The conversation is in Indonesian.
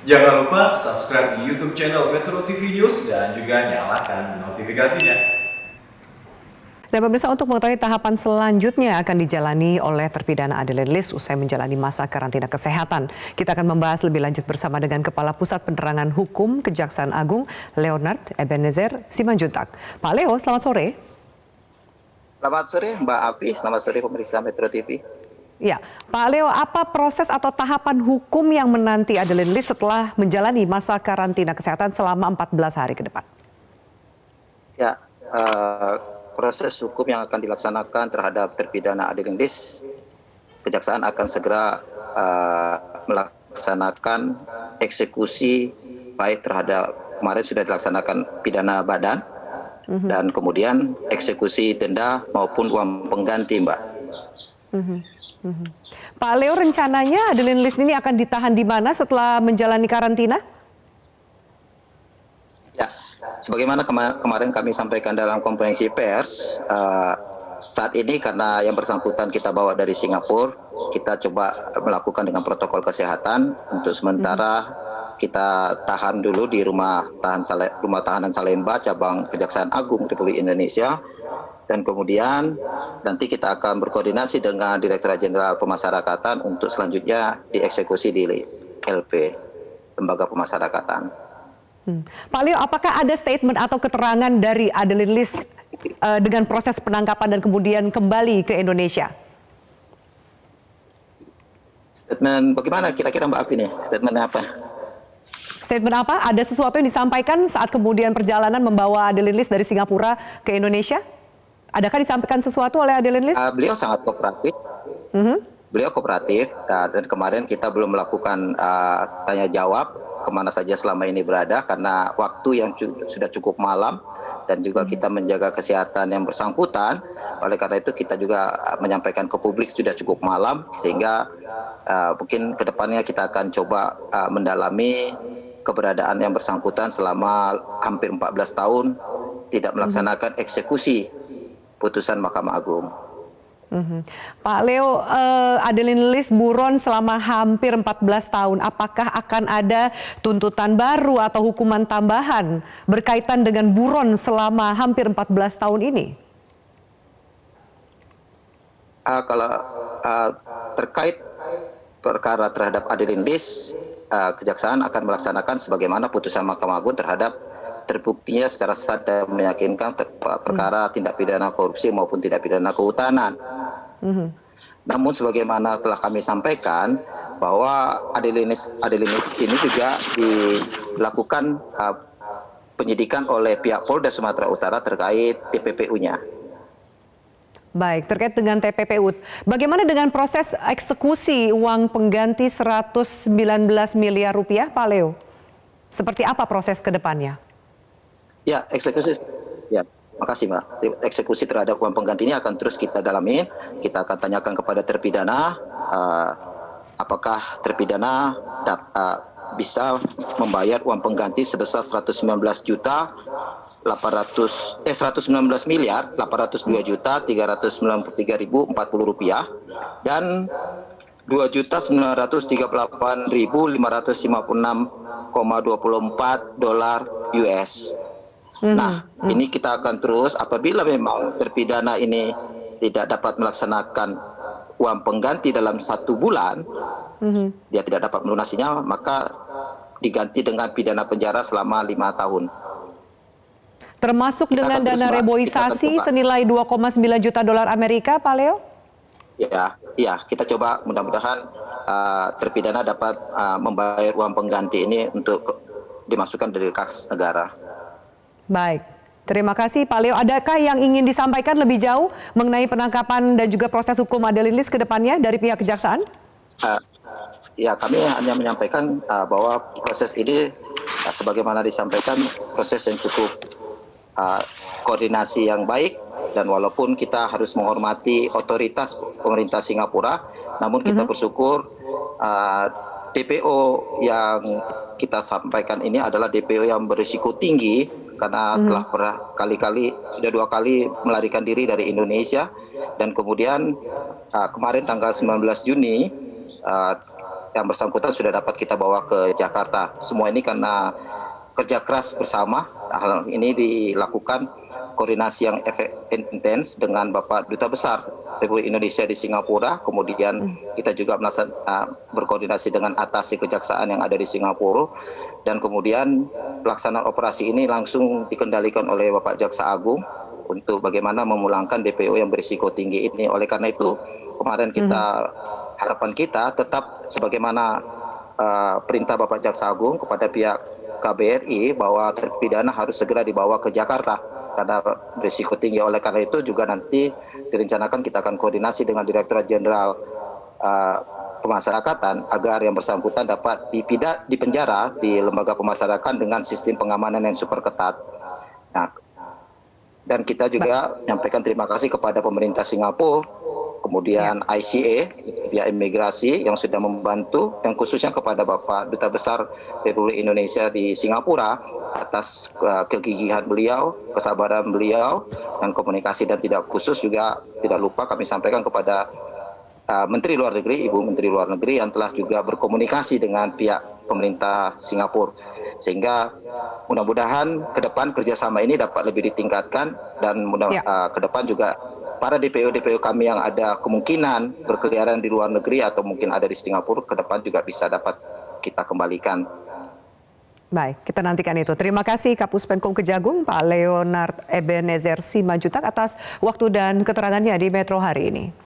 Jangan lupa subscribe di YouTube channel Metro TV News dan juga nyalakan notifikasinya. Dan pemirsa, untuk mengetahui tahapan selanjutnya akan dijalani oleh terpidana Adeline Lis usai menjalani masa karantina kesehatan. Kita akan membahas lebih lanjut bersama dengan Kepala Pusat Penerangan Hukum Kejaksaan Agung, Leonard Ebenezer Simanjuntak. Pak Leo, selamat sore. Selamat sore Mbak Afi, selamat sore pemirsa Metro TV. Ya, Pak Leo, apa proses atau tahapan hukum yang menanti Adeline Lis setelah menjalani masa karantina kesehatan selama 14 hari ke depan? Ya, proses hukum yang akan dilaksanakan terhadap terpidana Adeline Lis, Kejaksaan akan segera melaksanakan eksekusi baik terhadap kemarin sudah dilaksanakan pidana badan dan kemudian eksekusi denda maupun uang pengganti, Mbak. Pak Leo, rencananya Adeline Lis ini akan ditahan di mana setelah menjalani karantina? Ya, sebagaimana kemarin kami sampaikan dalam konferensi pers, saat ini karena yang bersangkutan kita bawa dari Singapura, kita coba melakukan dengan protokol kesehatan. Untuk sementara kita tahan dulu di rumah tahanan Salemba, cabang Kejaksaan Agung Republik Indonesia. Dan kemudian nanti kita akan berkoordinasi dengan Direktorat Jenderal Pemasyarakatan untuk selanjutnya dieksekusi di LP, Lembaga Pemasyarakatan. Pak Leo, apakah ada statement atau keterangan dari Adeline Lis dengan proses penangkapan dan kemudian kembali ke Indonesia? Statement bagaimana kira-kira Mbak Afi nih? Statementnya apa? Statement apa? Ada sesuatu yang disampaikan saat kemudian perjalanan membawa Adeline Lis dari Singapura ke Indonesia? Adakah disampaikan sesuatu oleh Adeline Lis? Beliau sangat kooperatif. Beliau kooperatif dan kemarin kita belum melakukan tanya jawab kemana saja selama ini berada karena waktu yang sudah cukup malam dan juga kita menjaga kesehatan yang bersangkutan. Oleh karena itu kita juga menyampaikan ke publik sudah cukup malam sehingga mungkin kedepannya kita akan coba mendalami keberadaan yang bersangkutan selama hampir 14 tahun tidak melaksanakan eksekusi putusan Mahkamah Agung. Pak Leo, Adeline Lis buron selama hampir 14 tahun. Apakah akan ada tuntutan baru atau hukuman tambahan berkaitan dengan buron selama hampir 14 tahun ini? Kalau terkait perkara terhadap Adeline Lis, Kejaksaan akan melaksanakan sebagaimana putusan Mahkamah Agung terhadap terbuktinya secara sah dan meyakinkan perkara tindak pidana korupsi maupun tindak pidana kehutanan. Namun sebagaimana telah kami sampaikan bahwa Adeline Lis ini juga dilakukan penyidikan oleh pihak Polda Sumatera Utara terkait TPPU-nya. Baik, terkait dengan TPPU, bagaimana dengan proses eksekusi uang pengganti 119 miliar rupiah, Pak Leo? Seperti apa proses ke depannya? Ya, eksekusi. Ya, makasih Mbak. Eksekusi terhadap uang pengganti ini akan terus kita dalami. Kita akan tanyakan kepada terpidana, apakah terpidana bisa membayar uang pengganti sebesar 119 miliar 802 juta 393.040 rupiah dan 2.938.556,24 dolar US. Nah, ini kita akan terus apabila memang terpidana ini tidak dapat melaksanakan uang pengganti dalam 1 bulan, dia tidak dapat melunasinya, maka diganti dengan pidana penjara selama 5 tahun. Termasuk dengan dana reboisasi senilai 2,9 juta dolar Amerika, Pak Leo? Ya, kita coba mudah-mudahan terpidana dapat membayar uang pengganti ini untuk dimasukkan dari kas negara. Baik, terima kasih Pak Leo. Adakah yang ingin disampaikan lebih jauh mengenai penangkapan dan juga proses hukum Adeline Lis ke depannya dari pihak kejaksaan? Ya, kami hanya menyampaikan bahwa proses ini sebagaimana disampaikan proses yang cukup koordinasi yang baik dan walaupun kita harus menghormati otoritas pemerintah Singapura, namun kita bersyukur DPO yang kita sampaikan ini adalah DPO yang berisiko tinggi karena telah pernah sudah 2 kali melarikan diri dari Indonesia dan kemudian kemarin tanggal 19 Juni yang bersangkutan sudah dapat kita bawa ke Jakarta. Semua ini karena kerja keras bersama. Hal ini dilakukan koordinasi yang intens dengan Bapak Duta Besar Republik Indonesia di Singapura. Kemudian kita juga berkoordinasi dengan atase kejaksaan yang ada di Singapura. Dan kemudian pelaksanaan operasi ini langsung dikendalikan oleh Bapak Jaksa Agung untuk bagaimana memulangkan DPO yang berisiko tinggi ini. Oleh karena itu, kemarin harapan kita tetap sebagaimana perintah Bapak Jaksa Agung kepada pihak KBRI bahwa terpidana harus segera dibawa ke Jakarta karena berisiko tinggi. Oleh karena itu juga nanti direncanakan kita akan koordinasi dengan Direktorat Jenderal Pemasyarakatan agar yang bersangkutan dapat dipenjara di lembaga pemasyarakatan dengan sistem pengamanan yang super ketat. Nah, dan kita juga menyampaikan terima kasih kepada pemerintah Singapura, kemudian ICA, pihak imigrasi yang sudah membantu, yang khususnya kepada Bapak Duta Besar Republik Indonesia di Singapura atas kegigihan beliau, kesabaran beliau, dan komunikasi, dan tidak khusus juga tidak lupa kami sampaikan kepada Menteri Luar Negeri, Ibu Menteri Luar Negeri yang telah juga berkomunikasi dengan pihak pemerintah Singapura. Sehingga mudah-mudahan ke depan kerjasama ini dapat lebih ditingkatkan dan ke depan juga para DPO kami yang ada kemungkinan berkeliaran di luar negeri atau mungkin ada di Singapura ke depan juga bisa dapat kita kembalikan. Baik, kita nantikan itu. Terima kasih Kapus Penkum Kejagung Pak Leonard Ebenezer Simanjuntak atas waktu dan keterangannya di Metro hari ini.